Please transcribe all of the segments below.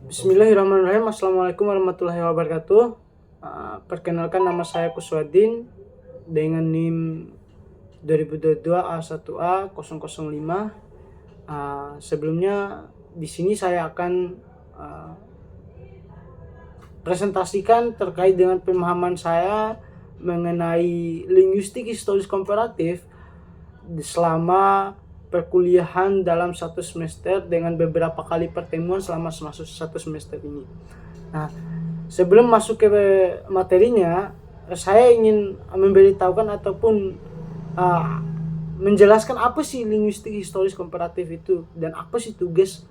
Bismillahirrahmanirrahim. Assalamualaikum warahmatullahi wabarakatuh. Perkenalkan, nama saya Kuswadin dengan NIM 2022 A1A 005. Sebelumnya di sini saya akan presentasikan terkait dengan pemahaman saya mengenai linguistik historis komparatif selama perkuliahan dalam satu semester dengan beberapa kali pertemuan selama masuk satu semester ini. Nah, sebelum masuk ke materinya, saya ingin memberitahukan ataupun menjelaskan apa sih linguistik historis komparatif itu dan apa sih tugas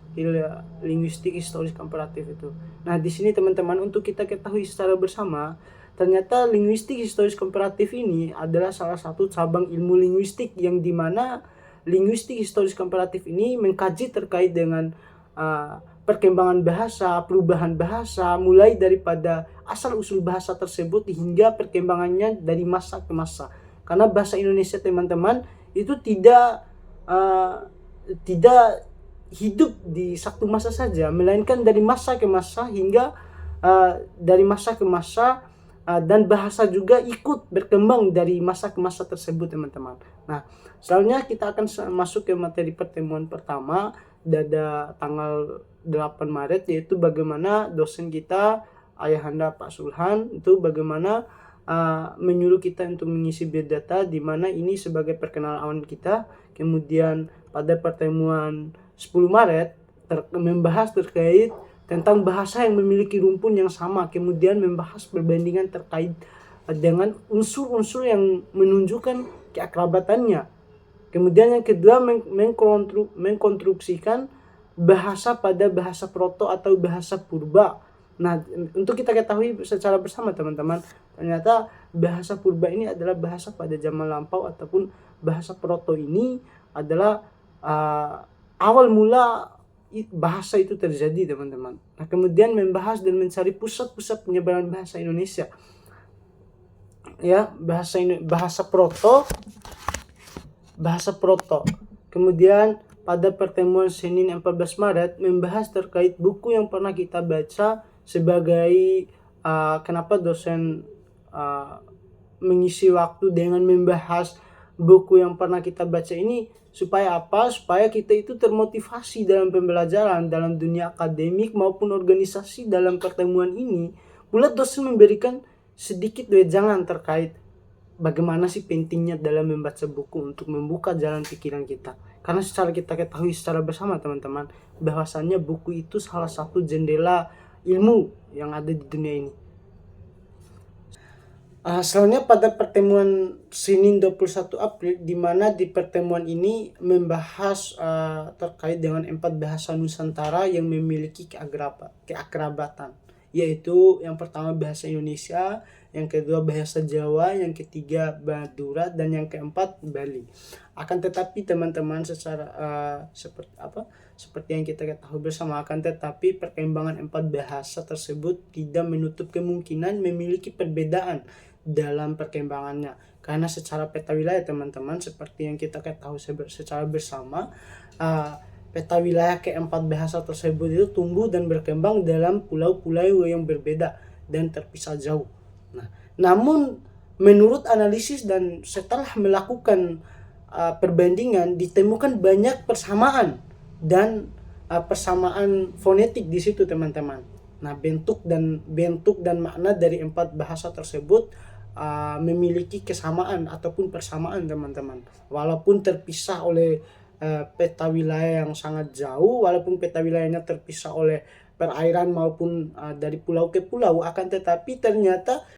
linguistik historis komparatif itu. Nah, di sini teman-teman, untuk kita ketahui secara bersama, ternyata linguistik historis komparatif ini adalah salah satu cabang ilmu linguistik yang dimana linguistik historis komparatif ini mengkaji terkait dengan perkembangan bahasa, perubahan bahasa, mulai daripada asal-usul bahasa tersebut hingga perkembangannya dari masa ke masa. Karena bahasa Indonesia, teman-teman, itu tidak hidup di satu masa saja, melainkan dari masa ke masa hingga dari masa ke masa, dan bahasa juga ikut berkembang dari masa ke masa tersebut, teman-teman. Nah, selanjutnya kita akan masuk ke materi pertemuan pertama pada tanggal 8 Maret, yaitu bagaimana dosen kita, Ayahanda Pak Sulhan, itu bagaimana menyuruh kita untuk mengisi biodata, di mana ini sebagai perkenalan kita. Kemudian pada pertemuan 10 Maret membahas terkait tentang bahasa yang memiliki rumpun yang sama, kemudian membahas perbandingan terkait dengan unsur-unsur yang menunjukkan keakrabatannya. Kemudian yang kedua, mengkonstruksikan bahasa pada bahasa proto atau bahasa purba. Nah, untuk kita ketahui secara bersama, teman-teman, ternyata bahasa purba ini adalah bahasa pada zaman lampau, ataupun bahasa proto ini adalah awal mula bahasa itu terjadi, teman-teman. Nah, kemudian membahas dan mencari pusat-pusat penyebaran bahasa Indonesia. Ya, bahasa proto. Kemudian pada pertemuan Senin 14 Maret membahas terkait buku yang pernah kita baca sebagai kenapa dosen mengisi waktu dengan membahas buku yang pernah kita baca ini, supaya apa? Supaya kita itu termotivasi dalam pembelajaran, dalam dunia akademik maupun organisasi. Dalam pertemuan ini pula dosen memberikan sedikit wejangan terkait bagaimana sih pentingnya dalam membaca buku untuk membuka jalan pikiran kita. Karena secara kita ketahui secara bersama, teman-teman, bahwasannya buku itu salah satu jendela ilmu yang ada di dunia ini. Selanjutnya pada pertemuan Senin 21 April, di mana di pertemuan ini membahas terkait dengan 4 bahasa Nusantara yang memiliki keakrabatan, yaitu yang pertama bahasa Indonesia, yang kedua bahasa Jawa, yang ketiga Madura, dan yang keempat Bali. Akan tetapi, teman-teman, secara seperti yang kita ketahui bersama, akan tetapi perkembangan 4 bahasa tersebut tidak menutup kemungkinan memiliki perbedaan dalam perkembangannya. Karena secara peta wilayah, teman-teman, seperti yang kita ketahui secara bersama, peta wilayah keempat bahasa tersebut itu tumbuh dan berkembang dalam pulau-pulau yang berbeda dan terpisah jauh. Nah, namun menurut analisis dan setelah melakukan perbandingan, ditemukan banyak persamaan dan persamaan fonetik di situ, teman-teman. Nah, bentuk dan makna dari 4 bahasa tersebut memiliki kesamaan ataupun persamaan, teman-teman. Walaupun terpisah oleh peta wilayah yang sangat jauh, walaupun peta wilayahnya terpisah oleh perairan maupun dari pulau ke pulau, akan tetapi ternyata